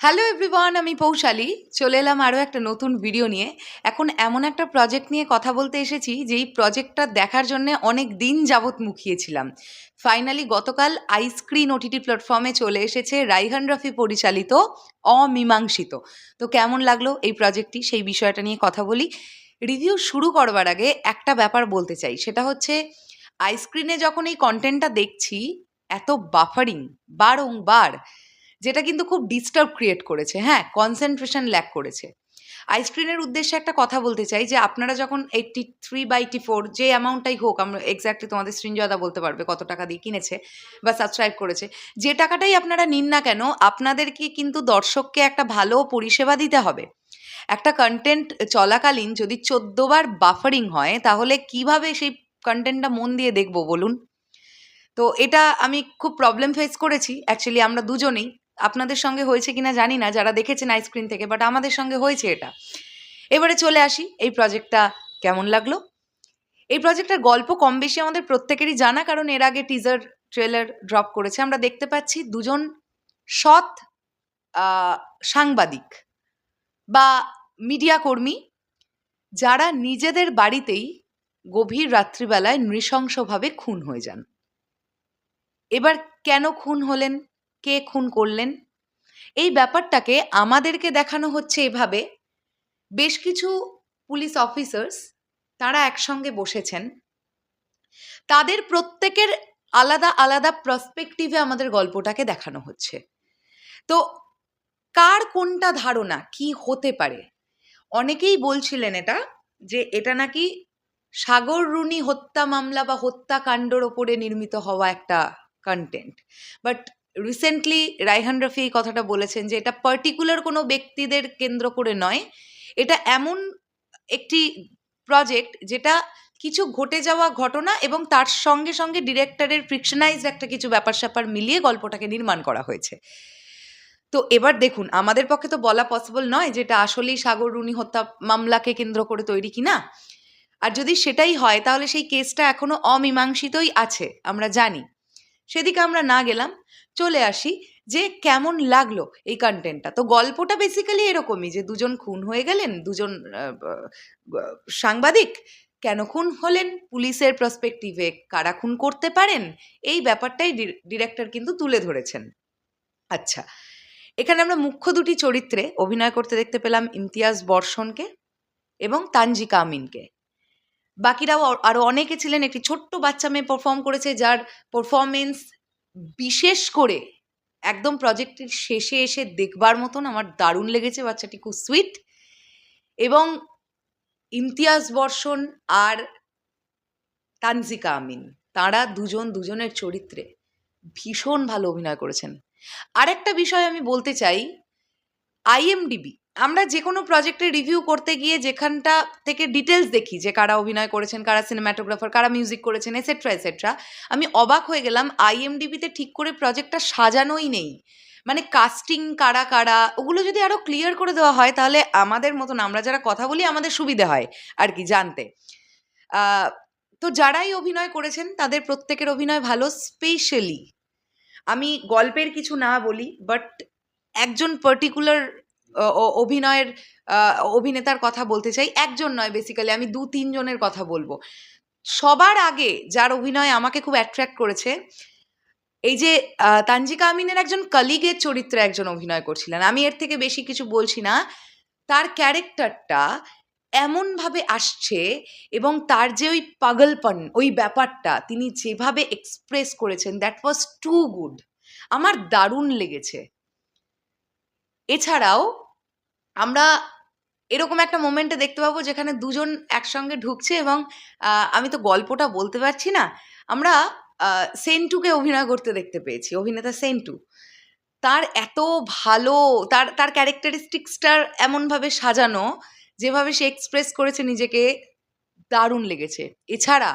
Hello everyone, আমি পৌশালী চলে এলাম আরও একটা নতুন ভিডিও নিয়ে। এখন এমন একটা প্রজেক্ট নিয়ে কথা বলতে এসেছি যেই প্রজেক্টটা দেখার জন্য অনেক দিন যাবৎ মুখিয়েছিলাম। ফাইনালি গতকাল আইস্ক্রিন ওটিটি প্ল্যাটফর্মে চলে এসেছে রাইহান রাফি পরিচালিত অমীমাংসিত। তো কেমন লাগলো এই প্রজেক্টটি, সেই বিষয়টা নিয়ে কথা বলি। রিভিউ শুরু করবার আগে একটা ব্যাপার বলতে চাই, সেটা হচ্ছে আইস্ক্রিনে যখন এই কন্টেন্টটা দেখছি এত বাফারিং বারংবার, যেটা কিন্তু খুব ডিস্টার্ব ক্রিয়েট করেছে, হ্যাঁ, কনসেন্ট্রেশন ল্যাক করেছে। আইস্ক্রিনের উদ্দেশ্যে একটা কথা বলতে চাই যে আপনারা যখন 83/84 যে অ্যামাউন্টটাই হোক, আমরা এক্স্যাক্টলি তোমাদের সৃঞ্জয়দা বলতে পারবে কত টাকা দিয়ে কিনেছে বা সাবস্ক্রাইব করেছে, যে টাকাটাই আপনারা নিন না কেন আপনাদেরকে কিন্তু দর্শককে একটা ভালো পরিষেবা দিতে হবে। একটা কন্টেন্ট চলাকালীন যদি 14বার বাফারিং হয় তাহলে কিভাবে সেই কন্টেন্টটা মন দিয়ে দেখবো বলুন? তো এটা আমি খুব প্রবলেম ফেস করেছি, অ্যাকচুয়ালি আমরা দুজনেই। আপনাদের সঙ্গে হয়েছে কিনা জানি না যারা দেখেছেন আইস্ক্রিন থেকে, বাট আমাদের সঙ্গে হয়েছে এটা। এবারে চলে আসি এই প্রজেক্টটা কেমন লাগলো। এই প্রজেক্টের গল্প কম বেশি আমাদের প্রত্যেকেরই জানা, কারণ এর আগে টিজার ট্রেলার ড্রপ করেছে। আমরা দেখতে পাচ্ছি দুজন সৎ সাংবাদিক বা মিডিয়া কর্মী যারা নিজেদের বাড়িতেই গভীর রাত্রিবেলায় নৃশংসভাবে খুন হয়ে যান। এবার কেন খুন হলেন, কে খুন করলেন, এই ব্যাপারটাকে আমাদেরকে দেখানো হচ্ছে এভাবে। বেশ কিছু পুলিশ অফিসার্স তারা একসঙ্গে বসেছেন, তাদের প্রত্যেকের আলাদা আলাদা পার্সপেক্টিভে আমাদের গল্পটাকে দেখানো হচ্ছে। তো কার কোনটা ধারণা কি হতে পারে? অনেকেই বলছিলেন যে এটা নাকি সাগর রুনি হত্যা মামলা বা হত্যাকাণ্ডর ওপরে নির্মিত হওয়া একটা content. But recently Raihan Rafi এই কথাটা বলেছেন যে এটা পার্টিকুলার কোনো ব্যক্তিদের কেন্দ্র করে নয়, এটা এমন একটি প্রজেক্ট যেটা কিছু ঘটে যাওয়া ঘটনা এবং তার সঙ্গে সঙ্গে ডিরেক্টরের ফ্রিকশনাইজড একটা কিছু ব্যাপার স্যাপার মিলিয়ে গল্পটাকে নির্মাণ করা হয়েছে। তো এবার দেখুন, আমাদের পক্ষে তো বলা পসিবল নয় যেটা আসলেই সাগর রুনি হত্যা মামলাকে কেন্দ্র করে তৈরি কিনা। আর যদি সেটাই হয় তাহলে সেই কেসটা এখনো অমীমাংসিতই আছে, আমরা জানি। সেদিকে আমরা না গেলাম, চলে আসি যে কেমন লাগলো এই কন্টেন্টটা। তো গল্পটা বেসিক্যালি এরকমই যে দুজন খুন হয়ে গেলেন, দুজন সাংবাদিক কেন খুন হলেন, পুলিশের পার্সপেক্টিভে কারা খুন করতে পারেন, এই ব্যাপারটাই ডিরেক্টর কিন্তু তুলে ধরেছেন। আচ্ছা, এখানে আমরা মুখ্য দুটি চরিত্রে অভিনয় করতে দেখতে পেলাম ইমতিয়াজ বর্ষণকে এবং তানজিকা আমিনকে। বাকিরাও আরও অনেকে ছিলেন। একটি ছোট্ট বাচ্চা মেয়ে পারফর্ম করেছে, যার পারফরমেন্স বিশেষ করে একদম প্রজেক্টের শেষে এসে দেখবার মতন আমার দারুণ লেগেছে। বাচ্চাটি খুব সুইট, এবং ইমতিয়াজ বর্ষণ আর তানজিকা আমিন তাঁরা দুজনের চরিত্রে ভীষণ ভালো অভিনয় করেছেন। আরেকটা বিষয় আমি বলতে চাই, আইএমডিবি আমরা যে কোনো প্রজেক্টের রিভিউ করতে গিয়ে যেখানটা থেকে ডিটেলস দেখি যে কারা অভিনয় করেছেন, কারা সিনেমাটোগ্রাফার, কারা মিউজিক করেছেন, এসেট্রা এসেট্রা, আমি অবাক হয়ে গেলাম আইএমডিবিতে ঠিক করে প্রজেক্টটা সাজানোই নেই। মানে কাস্টিং কারা কারা ওগুলো যদি আরও ক্লিয়ার করে দেওয়া হয় তাহলে আমাদের মতন আমরা যারা কথা বলি আমাদের সুবিধে হয় আর কি জানতে। তো যারাই অভিনয় করেছেন তাদের প্রত্যেকের অভিনয় ভালো। স্পেশালি আমি গল্পের কিছু না বলি, বাট একজন পার্টিকুলার অভিনয়ের অভিনেতার কথা বলতে চাই। একজন নয়, বেসিক্যালি আমি 2-3 জনের কথা বলবো। সবার আগে যার অভিনয় আমাকে খুব অ্যাট্রাক্ট করেছে, এই যে তানজিকা আমিনের একজন কলিগের চরিত্রে একজন অভিনয় করছিলেন, আমি এর থেকে বেশি কিছু বলছি না। তার ক্যারেক্টারটা এমনভাবে আসছে এবং তার যে ওই পাগলপন, ওই ব্যাপারটা তিনি যেভাবে এক্সপ্রেস করেছেন, দ্যাট ওয়াজ টু গুড, আমার দারুণ লেগেছে। এছাড়াও আমরা এরকম একটা মোমেন্টে দেখতে পাবো যেখানে দুজন একসঙ্গে ঢুকছে এবং আমি তো গল্পটা বলতে পারছি না, আমরা সেন্টুকে অভিনয় করতে দেখতে পেয়েছি, অভিনেতা সেন্টু। তার এত ভালো, তার ক্যারেক্টারিস্টিক্সটার এমনভাবে সাজানো, যেভাবে সে এক্সপ্রেস করেছে নিজেকে, দারুণ লেগেছে। এছাড়া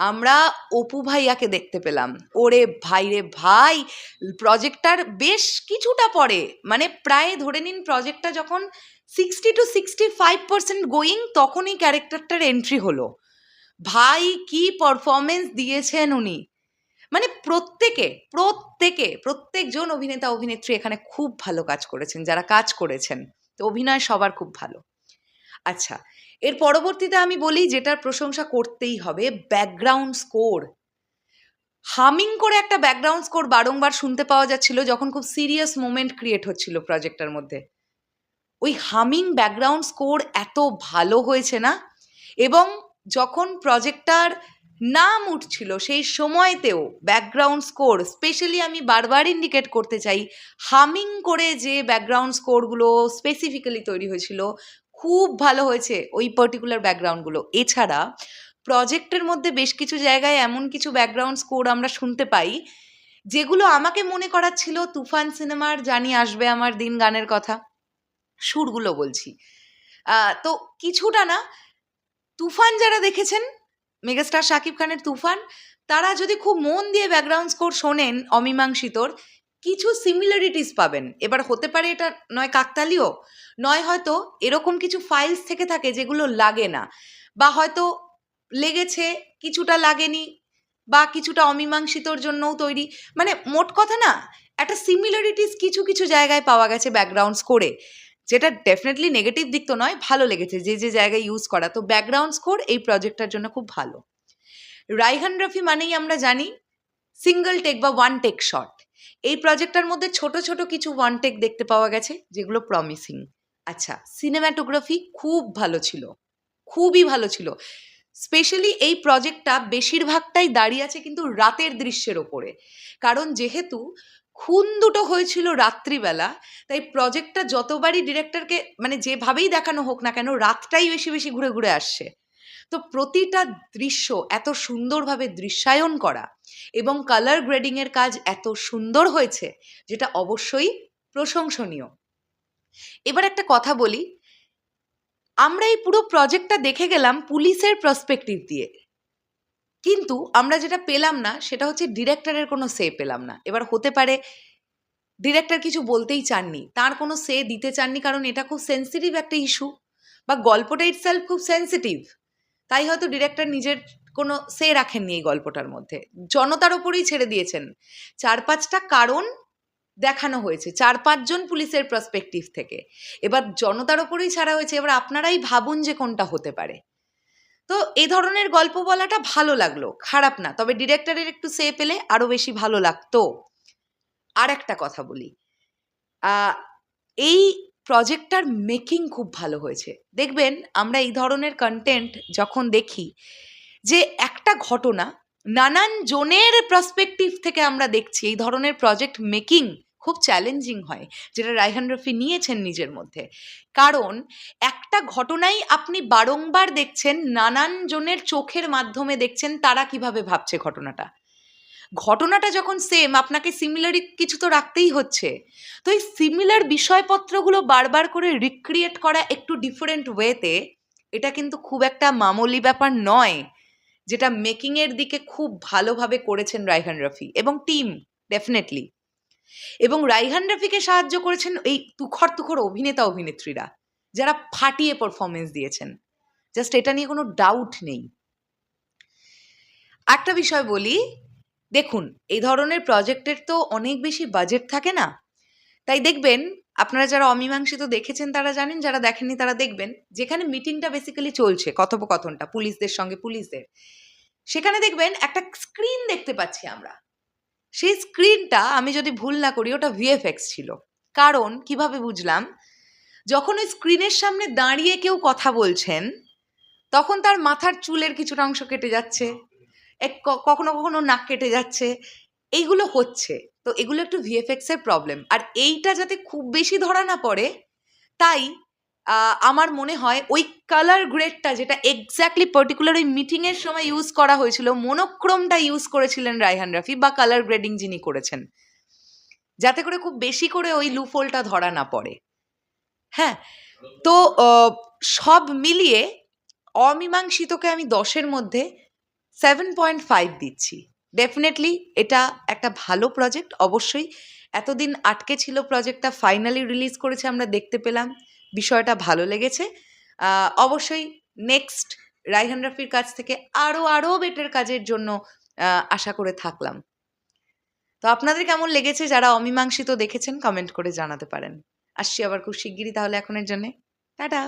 আমরা অপু ভাইয়াকে দেখতে পেলাম। ওরে ভাই রে ভাই, প্রজেক্টটার বেশ কিছুটা পরে, মানে প্রায় ধরে নিন প্রজেক্টটা যখন 60-65% গোয়িং, তখনই ক্যারেক্টারটার এন্ট্রি হলো। ভাই কি পারফরমেন্স দিয়েছেন উনি, মানে প্রত্যেকজন অভিনেতা অভিনেত্রী এখানে খুব ভালো কাজ করেছেন, যারা কাজ করেছেন। তো অভিনয় সবার খুব ভালো। আচ্ছা, এর পরবর্তীতে আমি বলি যেটার প্রশংসা করতেই হবে, ব্যাকগ্রাউন্ড স্কোর। হামিং করে একটা ব্যাকগ্রাউন্ড স্কোর বারংবার শুনতে পাওয়া যাচ্ছিল যখন খুব সিরিয়াস মোমেন্ট ক্রিয়েট হচ্ছিল প্রজেক্টের মধ্যে। ওই হামিং ব্যাকগ্রাউন্ড স্কোর এত ভালো হয়েছে না, এবং যখন প্রজেক্টটার নাম উঠছিল সেই সময়তেও ব্যাকগ্রাউন্ড স্কোর, স্পেশালি আমি বারবার ইন্ডিকেট করতে চাই, হামিং করে যে ব্যাকগ্রাউন্ড স্কোরগুলো স্পেসিফিক্যালি তৈরি হয়েছিল খুব ভালো হয়েছে ওই পার্টিকুলার ব্যাকগ্রাউন্ডগুলো। এছাড়া প্রজেক্টের মধ্যে বেশ কিছু জায়গায় এমন কিছু ব্যাকগ্রাউন্ড স্কোর আমরা শুনতে পাই যেগুলো আমাকে মনে করাচ্ছিল তুফান সিনেমার জানি আসবে আমার দিন গানের কথা। সুরগুলো বলছি, তো কিছুটা না, তুফান যারা দেখেছেন, মেগাস্টার শাকিব খানের তুফান, তারা যদি খুব মন দিয়ে ব্যাকগ্রাউন্ড স্কোর শোনেন অমীমাংসিতর, কিছু সিমিলারিটিস পাবেন। এবার হতে পারে এটা নয় কাকতালীয়, নয় হয়তো এরকম কিছু ফাইলস থেকে থাকে যেগুলো লাগে না, বা হয়তো লেগেছে কিছুটা লাগেনি, বা কিছুটা অমীমাংসিতর জন্যও তৈরি। মানে মোট কথা না, একটা সিমিলারিটিস কিছু কিছু জায়গায় পাওয়া গেছে ব্যাকগ্রাউন্ড স্কোরে, যেটা ডেফিনেটলি নেগেটিভ দিক তো নয়, ভালো লেগেছে যে যে জায়গায় ইউজ করা। তো ব্যাকগ্রাউন্ড স্কোর এই প্রজেক্টটার জন্য খুব ভালো। রাইহান রফি মানেই আমরা জানি সিঙ্গল টেক বা ওয়ান টেক শট। এই প্রজেক্টটার মধ্যে ছোট ছোট কিছু ওয়ান টেক দেখতে পাওয়া গেছে যেগুলো প্রমিসিং। আচ্ছা, সিনেম্যাটোগ্রাফি খুব ভালো ছিল, খুবই ভালো ছিল। স্পেশালি এই প্রজেক্টটা বেশিরভাগটাই দাঁড়িয়ে আছে কিন্তু রাতের দৃশ্যের ওপরে, কারণ যেহেতু খুন দুটো হয়েছিল রাত্রিবেলা, তাই প্রজেক্টটা যতবারই ডিরেক্টরকে মানে যেভাবেই দেখানো হোক না কেন, রাতটাই বেশি বেশি ঘুরে ঘুরে আসছে। তো প্রতিটা দৃশ্য এত সুন্দরভাবে দৃশ্যায়ন করা এবং কালার গ্রেডিংয়ের কাজ এত সুন্দর হয়েছে, যেটা অবশ্যই প্রশংসনীয়। এবার একটা কথা বলি, আমরা এই পুরো প্রজেক্টটা দেখে গেলাম পুলিশের পার্সপেক্টিভ দিয়ে, কিন্তু আমরা যেটা পেলাম না সেটা হচ্ছে ডিরেক্টরের কোনো সে পেলাম না। এবার হতে পারে ডিরেক্টর কিছু বলতেই চাননি, তার কোনো সে দিতে চাননি, কারণ এটা খুব সেন্সিটিভ একটা ইস্যু, বা গল্পটা ইটসেলফ খুব সেন্সিটিভ, তাই হয়তো ডিরেক্টর নিজের কোনো সে রাখেননি এই গল্পটার মধ্যে, জনতার ওপরেই ছেড়ে দিয়েছেন। 4-5টা কারণ দেখানো হয়েছে 4-5 জন পুলিশের পার্সপেক্টিভ থেকে, এবার জনতার ওপরেই ছাড়া হয়েছে। এবার আপনারাই ভাবুন যে কোনটা হতে পারে। তো এই ধরনের গল্প বলাটা ভালো লাগলো, খারাপ না, তবে ডিরেক্টরের একটু সে পেলে আরো বেশি ভালো লাগতো। আর একটা কথা বলি, এই প্রজেক্টটার মেকিং খুব ভালো হয়েছে। দেখবেন আমরা এই ধরনের কন্টেন্ট যখন দেখি, যে একটা ঘটনা নানান জনের পার্সপেক্টিভ থেকে আমরা দেখছি, এই ধরনের প্রজেক্ট মেকিং খুব চ্যালেঞ্জিং হয়, যেটা রাইহান রফি নিয়েছেন নিজের মধ্যে। কারণ একটা ঘটনাই আপনি বারংবার দেখছেন, নানান জনের চোখের মাধ্যমে দেখছেন তারা কিভাবে ভাবছে ঘটনাটা যখন সেম, আপনাকে সিমিলার কিছু তো রাখতেই হচ্ছে। তো এই সিমিলার বিষয়পত্রগুলো বারবার করে রিক্রিয়েট করা একটু ডিফারেন্ট ওয়েতে, এটা কিন্তু খুব একটা মামুলি ব্যাপার নয়, যেটা মেকিংয়ের দিকে খুব ভালোভাবে করেছেন রাইহান রফি এবং টিম ডেফিনেটলি। এবং রাইহান রফিকে সাহায্য করেছেন এই তুখর অভিনেতা অভিনেত্রীরা, যারা ফাটিয়ে পারফরমেন্স দিয়েছেন, জাস্ট এটা নিয়ে কোনো ডাউট নেই। একটা বিষয় বলি, দেখুন এই ধরনের প্রজেক্টের তো অনেক বেশি বাজেট থাকে না, তাই দেখবেন আপনারা যারা অমীমাংসিত দেখেছেন তারা জানেন, যারা দেখেননি তারা দেখবেন, যেখানে মিটিংটা বেসিক্যালি চলছে, কথোপকথনটা পুলিশদের সঙ্গে পুলিশদের, সেখানে দেখবেন একটা স্ক্রিন দেখতে পাচ্ছি আমরা। সেই স্ক্রিনটা আমি যদি ভুল না করি ওটা ভিএফএক্স ছিল। কারণ কিভাবে বুঝলাম, যখন ওই স্ক্রিনের সামনে দাঁড়িয়ে কেউ কথা বলছেন তখন তার মাথার চুলের কিছুটা অংশ কেটে যাচ্ছে, কখনো কখনো নাক কেটে যাচ্ছে, এইগুলো হচ্ছে। তো এগুলো একটু ভিএফএক্সের প্রবলেম, আর এইটা যাতে খুব বেশি ধরা না পড়ে, তাই আমার মনে হয় ওই কালার গ্রেডটা যেটা এক্স্যাক্টলি পার্টিকুলার ওই মিটিংয়ের সময় ইউজ করা হয়েছিল, মোনোক্রোমটা ইউজ করেছিলেন রাইহান রফি, বা কালার গ্রেডিং যিনি করেছেন, যাতে করে খুব বেশি করে ওই লুফোলটা ধরা না পড়ে। হ্যাঁ, তো সব মিলিয়ে অমীমাংসিতকে আমি 10-এর মধ্যে 7.5 দিচ্ছি। ডেফিনেটলি এটা একটা ভালো প্রজেক্ট, অবশ্যই এতদিন আটকে ছিল প্রজেক্টটা, ফাইনালি রিলিজ করেছে, আমরা দেখতে পেলাম, বিষয়টা ভালো লেগেছে। অবশ্যই নেক্সট রাইহান রফির কাছ থেকে আরও বেটার কাজের জন্য আশা করে থাকলাম। তো আপনাদের কেমন লেগেছে যারা অমীমাংসিত দেখেছেন কমেন্ট করে জানাতে পারেন। আসছি আবার খুব শিগগিরই তাহলে এখনের জন্যে। টাটা।